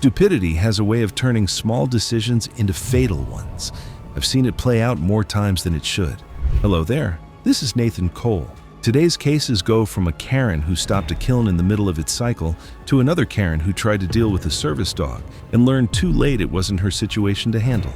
Stupidity has a way of turning small decisions into fatal ones. I've seen it play out more times than it should. Hello there, this is Nathan Cole. Today's cases go from a Karen who stopped a kiln in the middle of its cycle to another Karen who tried to deal with a service dog and learned too late it wasn't her situation to handle.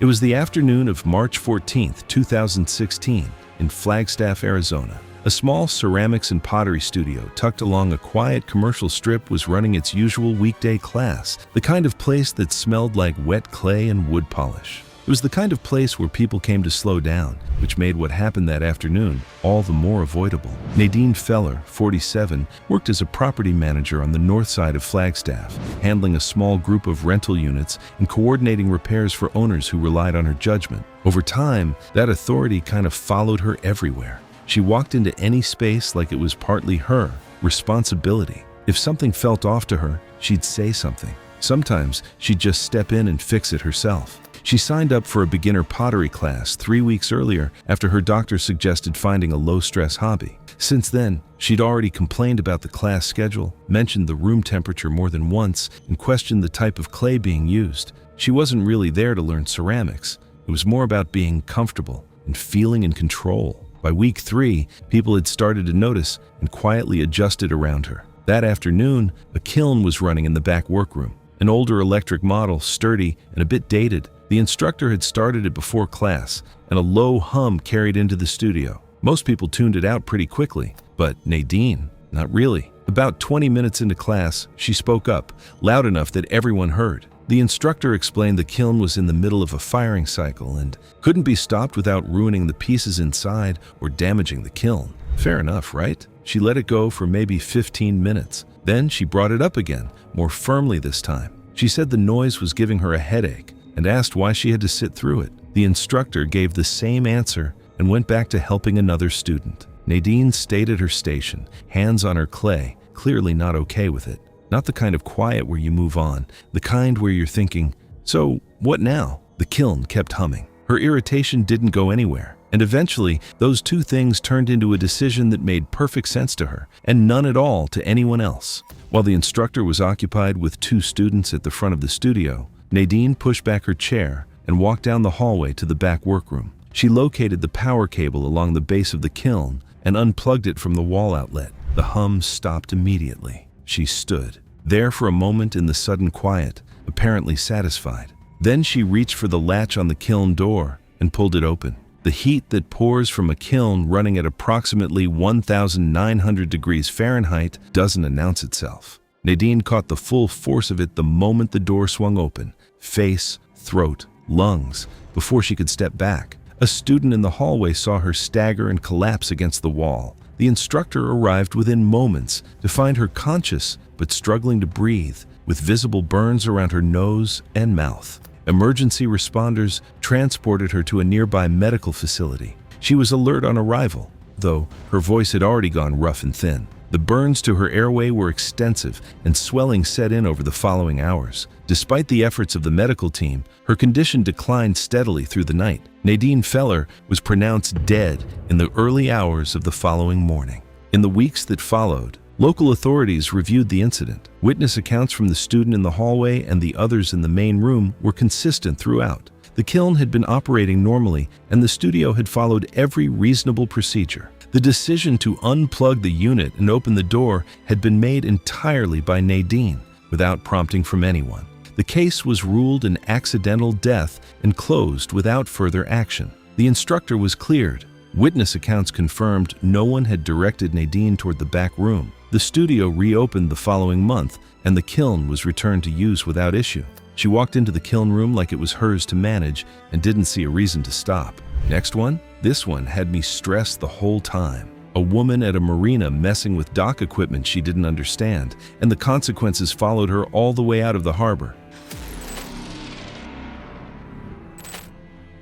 It was the afternoon of March 14, 2016, in Flagstaff, Arizona. A small ceramics and pottery studio tucked along a quiet commercial strip was running its usual weekday class, the kind of place that smelled like wet clay and wood polish. It was the kind of place where people came to slow down, which made what happened that afternoon all the more avoidable. Nadine Feller, 47, worked as a property manager on the north side of Flagstaff, handling a small group of rental units and coordinating repairs for owners who relied on her judgment. Over time, that authority kind of followed her everywhere. She walked into any space like it was partly her responsibility. If something felt off to her, she'd say something. Sometimes she'd just step in and fix it herself. She signed up for a beginner pottery class 3 weeks earlier after her doctor suggested finding a low-stress hobby. Since then, she'd already complained about the class schedule, mentioned the room temperature more than once, and questioned the type of clay being used. She wasn't really there to learn ceramics. It was more about being comfortable and feeling in control. By week 3, people had started to notice and quietly adjusted around her. That afternoon, a kiln was running in the back workroom. An older electric model, sturdy and a bit dated. The instructor had started it before class, and a low hum carried into the studio. Most people tuned it out pretty quickly, but Nadine, not really. About 20 minutes into class, she spoke up, loud enough that everyone heard. The instructor explained the kiln was in the middle of a firing cycle and couldn't be stopped without ruining the pieces inside or damaging the kiln. Fair enough, right? She let it go for maybe 15 minutes. Then she brought it up again, more firmly this time. She said the noise was giving her a headache and asked why she had to sit through it. The instructor gave the same answer and went back to helping another student. Nadine stayed at her station, hands on her clay, clearly not okay with it. Not the kind of quiet where you move on, the kind where you're thinking, so what now? The kiln kept humming. Her irritation didn't go anywhere, and eventually those two things turned into a decision that made perfect sense to her, and none at all to anyone else. While the instructor was occupied with 2 students at the front of the studio, Nadine pushed back her chair and walked down the hallway to the back workroom. She located the power cable along the base of the kiln and unplugged it from the wall outlet. The hum stopped immediately. She stood there for a moment in the sudden quiet, apparently satisfied. Then she reached for the latch on the kiln door and pulled it open. The heat that pours from a kiln running at approximately 1,900 degrees Fahrenheit doesn't announce itself. Nadine caught the full force of it the moment the door swung open. Face, throat, lungs, before she could step back. A student in the hallway saw her stagger and collapse against the wall. The instructor arrived within moments to find her conscious but struggling to breathe, with visible burns around her nose and mouth. Emergency responders transported her to a nearby medical facility. She was alert on arrival, though her voice had already gone rough and thin. The burns to her airway were extensive, and swelling set in over the following hours. Despite the efforts of the medical team, her condition declined steadily through the night. Nadine Feller was pronounced dead in the early hours of the following morning. In the weeks that followed, local authorities reviewed the incident. Witness accounts from the student in the hallway and the others in the main room were consistent throughout. The kiln had been operating normally, and the studio had followed every reasonable procedure. The decision to unplug the unit and open the door had been made entirely by Nadine, without prompting from anyone. The case was ruled an accidental death and closed without further action. The instructor was cleared. Witness accounts confirmed no one had directed Nadine toward the back room. The studio reopened the following month, and the kiln was returned to use without issue. She walked into the kiln room like it was hers to manage and didn't see a reason to stop. Next one? This one had me stressed the whole time. A woman at a marina messing with dock equipment she didn't understand, and the consequences followed her all the way out of the harbor.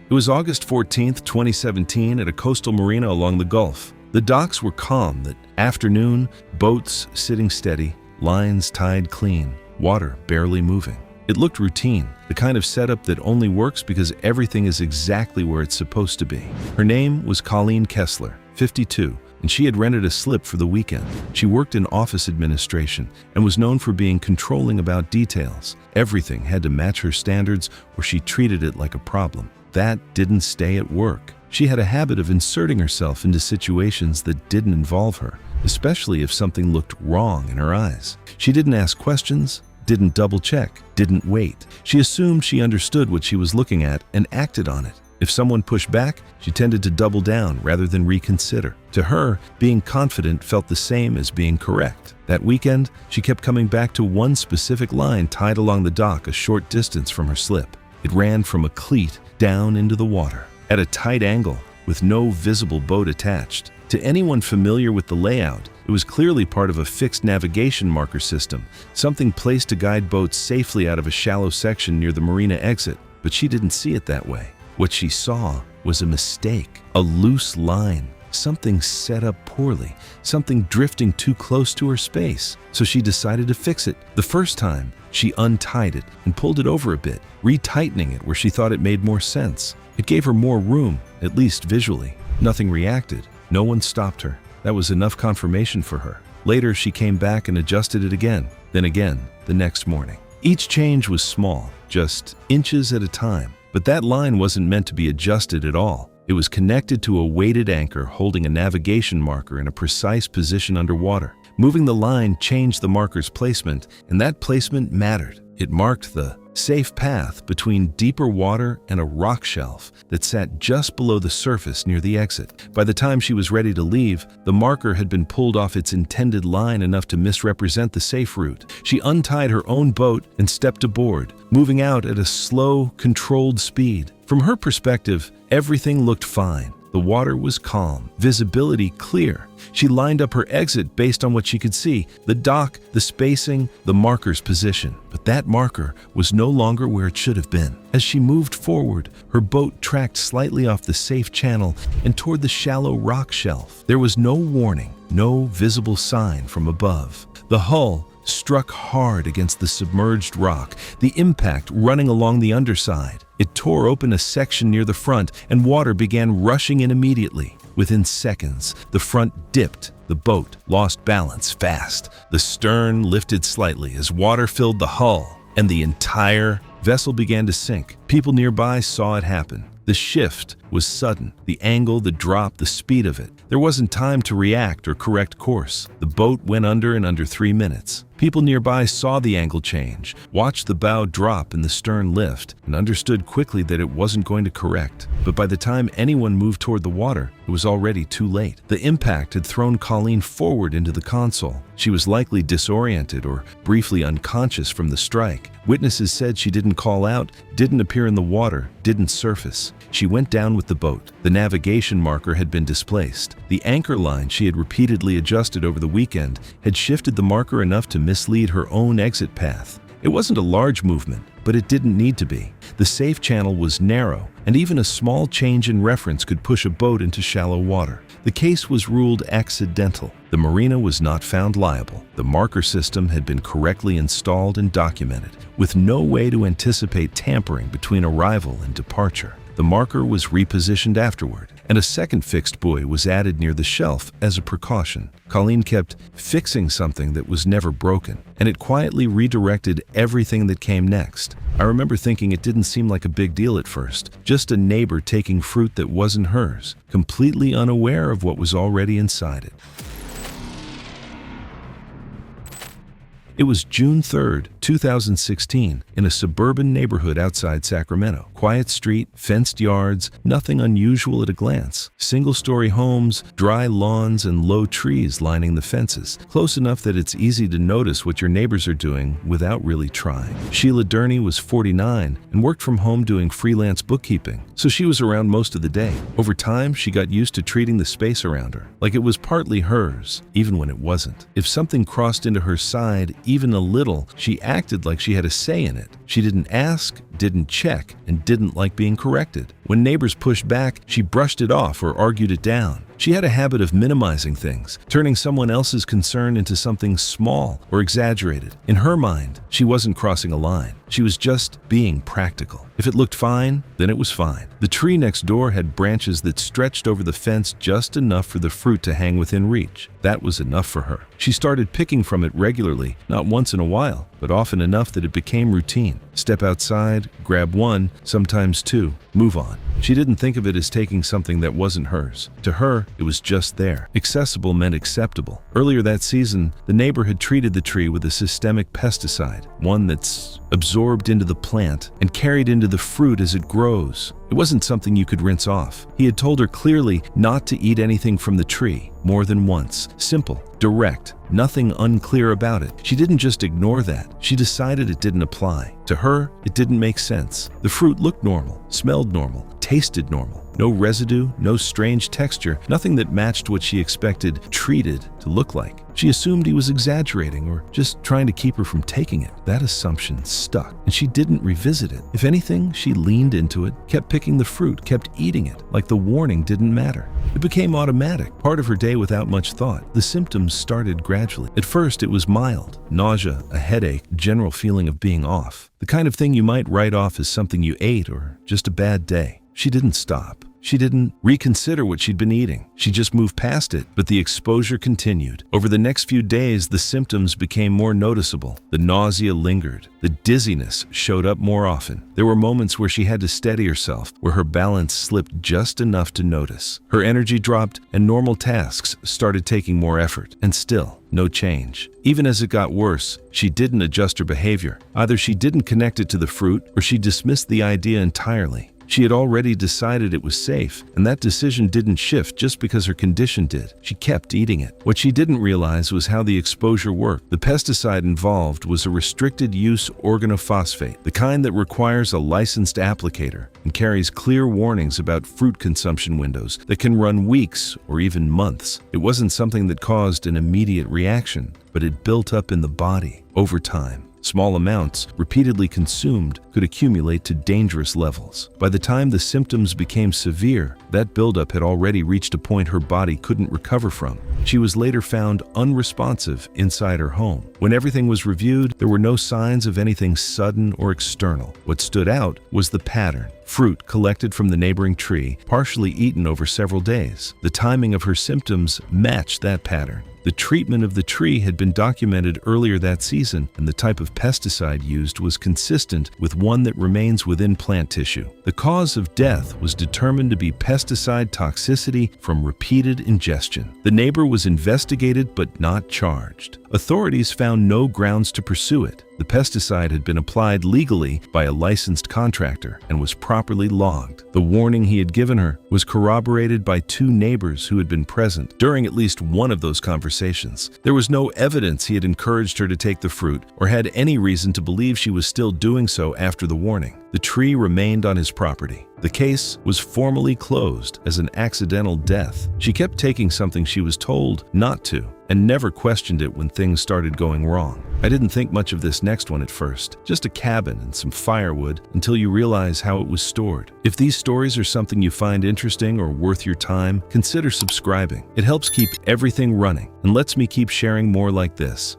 It was August 14, 2017, at a coastal marina along the Gulf. The docks were calm that afternoon, boats sitting steady, lines tied clean, water barely moving. It looked routine, the kind of setup that only works because everything is exactly where it's supposed to be. Her name was Colleen Kessler, 52, and she had rented a slip for the weekend. She worked in office administration and was known for being controlling about details. Everything had to match her standards or she treated it like a problem. That didn't stay at work. She had a habit of inserting herself into situations that didn't involve her, especially if something looked wrong in her eyes. She didn't ask questions, didn't double-check, didn't wait. She assumed she understood what she was looking at and acted on it. If someone pushed back, she tended to double down rather than reconsider. To her, being confident felt the same as being correct. That weekend, she kept coming back to one specific line tied along the dock a short distance from her slip. It ran from a cleat down into the water, at a tight angle, with no visible boat attached. To anyone familiar with the layout, it was clearly part of a fixed navigation marker system, something placed to guide boats safely out of a shallow section near the marina exit, but she didn't see it that way. What she saw was a mistake, a loose line, something set up poorly, something drifting too close to her space. So she decided to fix it. The first time, she untied it and pulled it over a bit, retightening it where she thought it made more sense. It gave her more room, at least visually. Nothing reacted. No one stopped her. That was enough confirmation for her. Later, she came back and adjusted it again, then again, the next morning. Each change was small, just inches at a time. But that line wasn't meant to be adjusted at all. It was connected to a weighted anchor holding a navigation marker in a precise position underwater. Moving the line changed the marker's placement, and that placement mattered. It marked the safe path between deeper water and a rock shelf that sat just below the surface near the exit. By the time she was ready to leave, the marker had been pulled off its intended line enough to misrepresent the safe route. She untied her own boat and stepped aboard, moving out at a slow, controlled speed. From her perspective, everything looked fine. The water was calm, visibility clear. She lined up her exit based on what she could see, the dock, the spacing, the marker's position. But that marker was no longer where it should have been. As she moved forward, her boat tracked slightly off the safe channel and toward the shallow rock shelf. There was no warning, no visible sign from above. The hull struck hard against the submerged rock, the impact running along the underside. It tore open a section near the front, and water began rushing in immediately. Within seconds, the front dipped. The boat lost balance fast. The stern lifted slightly as water filled the hull, and the entire vessel began to sink. People nearby saw it happen. The shift was sudden. The angle, the drop, the speed of it. There wasn't time to react or correct course. The boat went under in under 3 minutes. People nearby saw the angle change, watched the bow drop and the stern lift, and understood quickly that it wasn't going to correct. But by the time anyone moved toward the water, it was already too late. The impact had thrown Colleen forward into the console. She was likely disoriented or briefly unconscious from the strike. Witnesses said she didn't call out, didn't appear in the water, didn't surface. She went down with the boat. The navigation marker had been displaced. The anchor line she had repeatedly adjusted over the weekend had shifted the marker enough to mislead her own exit path. It wasn't a large movement, but it didn't need to be. The safe channel was narrow, and even a small change in reference could push a boat into shallow water. The case was ruled accidental. The marina was not found liable. The marker system had been correctly installed and documented, with no way to anticipate tampering between arrival and departure. The marker was repositioned afterward, and a second fixed buoy was added near the shelf as a precaution. Colleen kept fixing something that was never broken, and it quietly redirected everything that came next. I remember thinking it didn't seem like a big deal at first, just a neighbor taking fruit that wasn't hers, completely unaware of what was already inside it. It was June 3rd, 2016, in a suburban neighborhood outside Sacramento. Quiet street, fenced yards, nothing unusual at a glance. Single-story homes, dry lawns, and low trees lining the fences, close enough that it's easy to notice what your neighbors are doing without really trying. Sheila Durney was 49 and worked from home doing freelance bookkeeping, so she was around most of the day. Over time, she got used to treating the space around her like it was partly hers, even when it wasn't. If something crossed into her side even a little, she acted like she had a say in it. She didn't ask, didn't check, and didn't like being corrected. When neighbors pushed back, she brushed it off or argued it down. She had a habit of minimizing things, turning someone else's concern into something small or exaggerated. In her mind, she wasn't crossing a line. She was just being practical. If it looked fine, then it was fine. The tree next door had branches that stretched over the fence just enough for the fruit to hang within reach. That was enough for her. She started picking from it regularly, not once in a while, but often enough that it became routine. Step outside, grab one, sometimes two, move on. She didn't think of it as taking something that wasn't hers. To her, it was just there. Accessible meant acceptable. Earlier that season, the neighbor had treated the tree with a systemic pesticide, one that's absorbed into the plant and carried into the fruit as it grows. It wasn't something you could rinse off. He had told her clearly not to eat anything from the tree, more than once. Simple, direct, nothing unclear about it. She didn't just ignore that. She decided it didn't apply. To her, it didn't make sense. The fruit looked normal, smelled normal, tasted normal. No residue, no strange texture, nothing that matched what she expected treated to look like. She assumed he was exaggerating or just trying to keep her from taking it. That assumption stuck, and she didn't revisit it. If anything, she leaned into it, kept picking the fruit, kept eating it, like the warning didn't matter. It became automatic, part of her day without much thought. The symptoms started gradually. At first, it was mild: nausea, a headache, general feeling of being off. The kind of thing you might write off as something you ate or just a bad day. She didn't stop. She didn't reconsider what she'd been eating. She just moved past it, but the exposure continued. Over the next few days, the symptoms became more noticeable. The nausea lingered. The dizziness showed up more often. There were moments where she had to steady herself, where her balance slipped just enough to notice. Her energy dropped, and normal tasks started taking more effort. And still, no change. Even as it got worse, she didn't adjust her behavior. Either she didn't connect it to the fruit, or she dismissed the idea entirely. She had already decided it was safe, and that decision didn't shift just because her condition did. She kept eating it. What she didn't realize was how the exposure worked. The pesticide involved was a restricted-use organophosphate, the kind that requires a licensed applicator and carries clear warnings about fruit consumption windows that can run weeks or even months. It wasn't something that caused an immediate reaction, but it built up in the body over time. Small amounts, repeatedly consumed, could accumulate to dangerous levels. By the time the symptoms became severe, that buildup had already reached a point her body couldn't recover from. She was later found unresponsive inside her home. When everything was reviewed, there were no signs of anything sudden or external. What stood out was the pattern. Fruit collected from the neighboring tree, partially eaten over several days. The timing of her symptoms matched that pattern. The treatment of the tree had been documented earlier that season, and the type of pesticide used was consistent with one that remains within plant tissue. The cause of death was determined to be pesticide toxicity from repeated ingestion. The neighbor was investigated but not charged. Authorities found no grounds to pursue it. The pesticide had been applied legally by a licensed contractor and was properly logged. The warning he had given her was corroborated by 2 neighbors who had been present during at least one of those conversations. There was no evidence he had encouraged her to take the fruit or had any reason to believe she was still doing so after the warning. The tree remained on his property. The case was formally closed as an accidental death. She kept taking something she was told not to and never questioned it when things started going wrong. I didn't think much of this next one at first, just a cabin and some firewood, until you realize how it was stored. If these stories are something you find interesting or worth your time, consider subscribing. It helps keep everything running and lets me keep sharing more like this.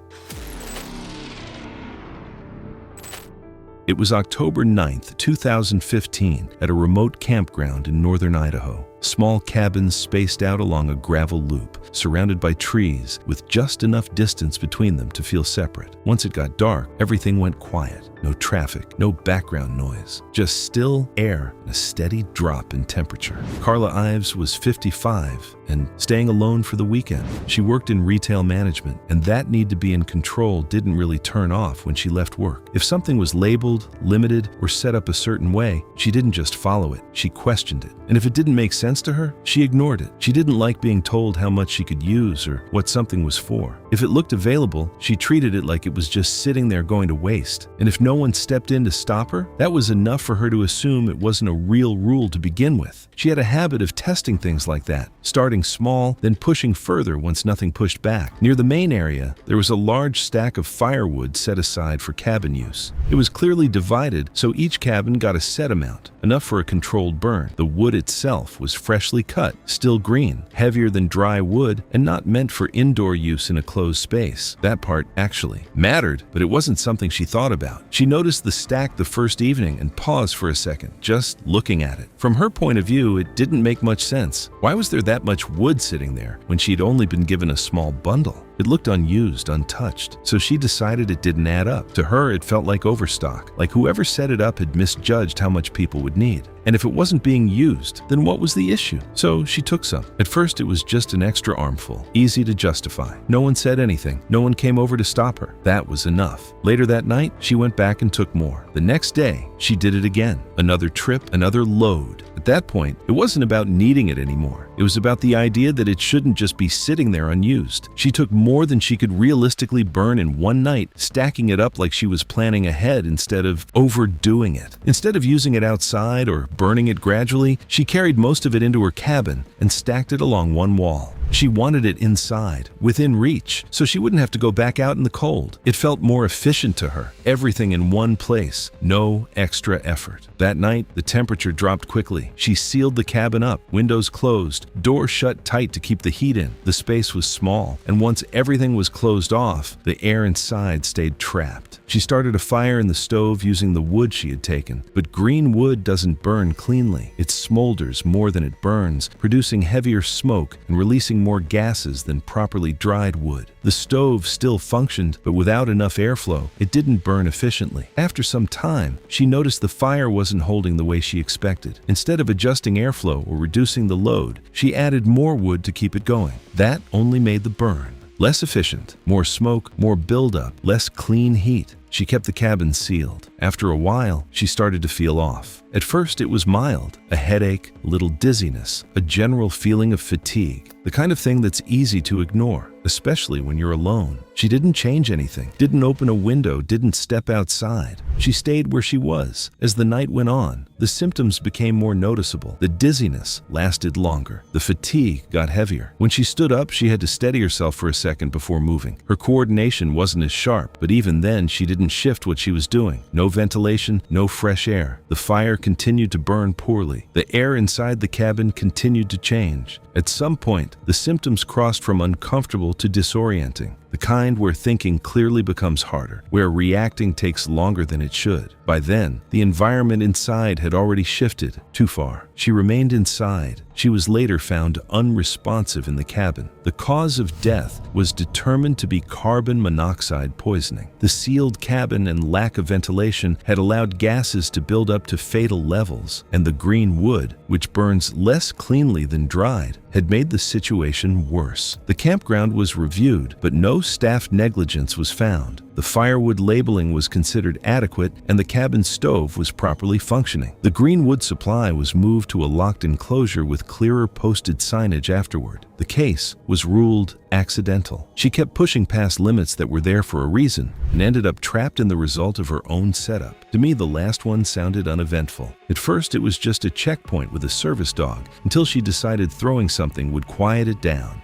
It was October 9th, 2015, at a remote campground in northern Idaho. Small cabins spaced out along a gravel loop, surrounded by trees, with just enough distance between them to feel separate. Once it got dark, everything went quiet. No traffic, no background noise, just still air and a steady drop in temperature. Carla Ives was 55 and staying alone for the weekend. She worked in retail management, and that need to be in control didn't really turn off when she left work. If something was labeled, limited, or set up a certain way, she didn't just follow it, she questioned it. And if it didn't make sense sense to her, she ignored it. She didn't like being told how much she could use or what something was for. If it looked available, she treated it like it was just sitting there going to waste. And if no one stepped in to stop her, that was enough for her to assume it wasn't a real rule to begin with. She had a habit of testing things like that, starting small, then pushing further once nothing pushed back. Near the main area, there was a large stack of firewood set aside for cabin use. It was clearly divided, so each cabin got a set amount, enough for a controlled burn. The wood itself was freshly cut, still green, heavier than dry wood, and not meant for indoor use in a closed space. That part actually mattered, but it wasn't something she thought about. She noticed the stack the first evening and paused for a second, just looking at it. From her point of view, it didn't make much sense. Why was there that much wood sitting there when she'd only been given a small bundle? It looked unused, untouched, so she decided it didn't add up. To her, it felt like overstock, like whoever set it up had misjudged how much people would need. And if it wasn't being used, then what was the issue? So she took some. At first, it was just an extra armful, easy to justify. No one said anything. No one came over to stop her. That was enough. Later that night, she went back and took more. The next day, she did it again. Another trip, another load. At that point, it wasn't about needing it anymore. It was about the idea that it shouldn't just be sitting there unused. She took more than she could realistically burn in one night, stacking it up like she was planning ahead instead of overdoing it. Instead of using it outside or burning it gradually, she carried most of it into her cabin and stacked it along one wall. She wanted it inside, within reach, so she wouldn't have to go back out in the cold. It felt more efficient to her. Everything in one place, no extra effort. That night, the temperature dropped quickly. She sealed the cabin up, windows closed, door shut tight to keep the heat in. The space was small, and once everything was closed off, the air inside stayed trapped. She started a fire in the stove using the wood she had taken, but green wood doesn't burn cleanly. It smolders more than it burns, producing heavier smoke and releasing more gases than properly dried wood. The stove still functioned, but without enough airflow, it didn't burn efficiently. After some time, she noticed the fire wasn't holding the way she expected. Instead of adjusting airflow or reducing the load, she added more wood to keep it going. That only made the burn less efficient. More smoke, more buildup, less clean heat. She kept the cabin sealed. After a while, she started to feel off. At first, it was mild, a headache, a little dizziness, a general feeling of fatigue, the kind of thing that's easy to ignore, especially when you're alone. She didn't change anything, didn't open a window, didn't step outside. She stayed where she was. As the night went on, the symptoms became more noticeable. The dizziness lasted longer. The fatigue got heavier. When she stood up, she had to steady herself for a second before moving. Her coordination wasn't as sharp, but even then, she didn't shift what she was doing. No ventilation, no fresh air. The fire continued to burn poorly. The air inside the cabin continued to change. At some point, the symptoms crossed from uncomfortable to disorienting, the kind where thinking clearly becomes harder, where reacting takes longer than it should. By then, the environment inside had already shifted too far. She remained inside. She was later found unresponsive in the cabin. The cause of death was determined to be carbon monoxide poisoning. The sealed cabin and lack of ventilation had allowed gases to build up to fatal levels, and the green wood, which burns less cleanly than dried, had made the situation worse. The campground was reviewed, but no staff negligence was found. The firewood labeling was considered adequate, and the cabin stove was properly functioning. The green wood supply was moved to a locked enclosure with clearer posted signage afterward. The case was ruled accidental. She kept pushing past limits that were there for a reason and ended up trapped in the result of her own setup. To me, the last one sounded uneventful. At first, it was just a checkpoint with a service dog until she decided throwing something would quiet it down.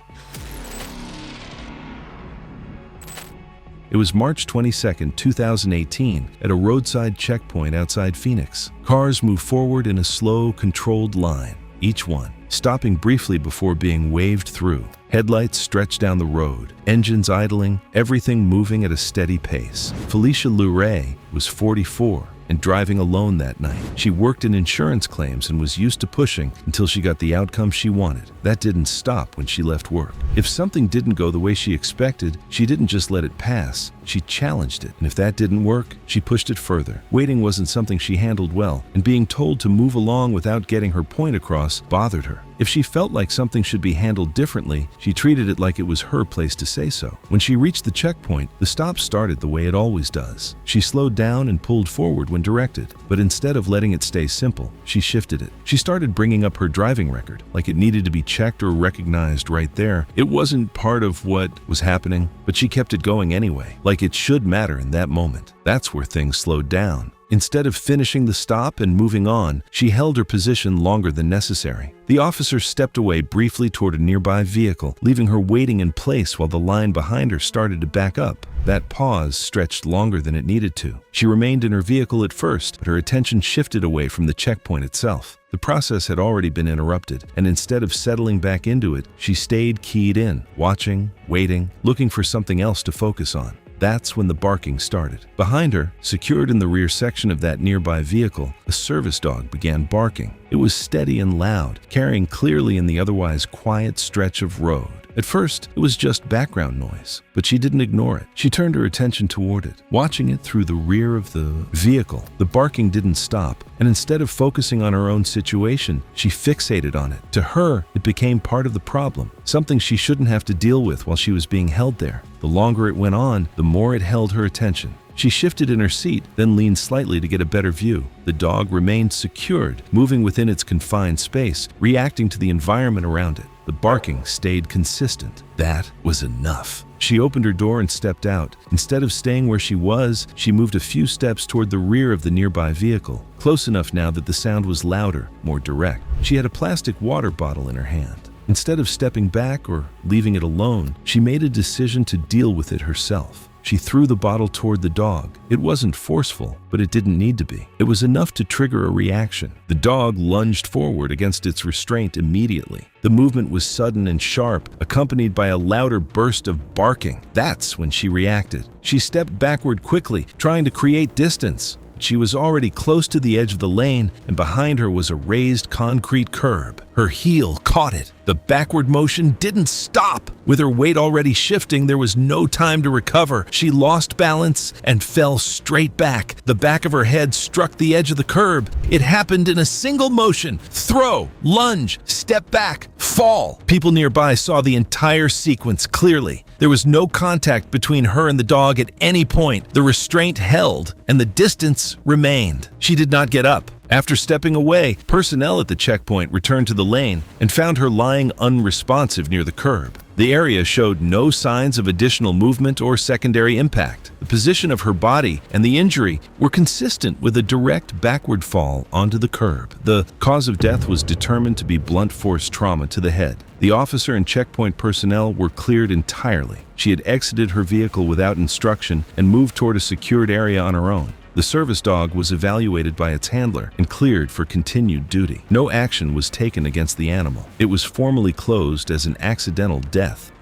It was March 22, 2018, at a roadside checkpoint outside Phoenix. Cars moved forward in a slow, controlled line, each one stopping briefly before being waved through. Headlights stretched down the road, engines idling, everything moving at a steady pace. Felicia Luray was 44 and driving alone that night. She worked in insurance claims and was used to pushing until she got the outcome she wanted. That didn't stop when she left work. If something didn't go the way she expected, she didn't just let it pass. She challenged it, and if that didn't work, she pushed it further. Waiting wasn't something she handled well, and being told to move along without getting her point across bothered her. If she felt like something should be handled differently, she treated it like it was her place to say so. When she reached the checkpoint, the stop started the way it always does. She slowed down and pulled forward when directed, but instead of letting it stay simple, she shifted it. She started bringing up her driving record, like it needed to be checked or recognized right there. It wasn't part of what was happening, but she kept it going anyway, like it should matter in that moment. That's where things slowed down. Instead of finishing the stop and moving on, she held her position longer than necessary. The officer stepped away briefly toward a nearby vehicle, leaving her waiting in place while the line behind her started to back up. That pause stretched longer than it needed to. She remained in her vehicle at first, but her attention shifted away from the checkpoint itself. The process had already been interrupted, and instead of settling back into it, she stayed keyed in, watching, waiting, looking for something else to focus on. That's when the barking started. Behind her, secured in the rear section of that nearby vehicle, a service dog began barking. It was steady and loud, carrying clearly in the otherwise quiet stretch of road. At first, it was just background noise, but she didn't ignore it. She turned her attention toward it, watching it through the rear of the vehicle. The barking didn't stop, and instead of focusing on her own situation, she fixated on it. To her, it became part of the problem, something she shouldn't have to deal with while she was being held there. The longer it went on, the more it held her attention. She shifted in her seat, then leaned slightly to get a better view. The dog remained secured, moving within its confined space, reacting to the environment around it. The barking stayed consistent. That was enough. She opened her door and stepped out. Instead of staying where she was, she moved a few steps toward the rear of the nearby vehicle, close enough now that the sound was louder, more direct. She had a plastic water bottle in her hand. Instead of stepping back or leaving it alone, she made a decision to deal with it herself. She threw the bottle toward the dog. It wasn't forceful, but it didn't need to be. It was enough to trigger a reaction. The dog lunged forward against its restraint immediately. The movement was sudden and sharp, accompanied by a louder burst of barking. That's when she reacted. She stepped backward quickly, trying to create distance. She was already close to the edge of the lane, and behind her was a raised concrete curb. Her heel caught it. The backward motion didn't stop. With her weight already shifting, there was no time to recover. She lost balance and fell straight back. The back of her head struck the edge of the curb. It happened in a single motion. Throw, lunge, step back, fall. People nearby saw the entire sequence clearly. There was no contact between her and the dog at any point. The restraint held, and the distance remained. She did not get up. After stepping away, personnel at the checkpoint returned to the lane and found her lying unresponsive near the curb. The area showed no signs of additional movement or secondary impact. The position of her body and the injury were consistent with a direct backward fall onto the curb. The cause of death was determined to be blunt force trauma to the head. The officer and checkpoint personnel were cleared entirely. She had exited her vehicle without instruction and moved toward a secured area on her own. The service dog was evaluated by its handler and cleared for continued duty. No action was taken against the animal. It was formally closed as an accidental death.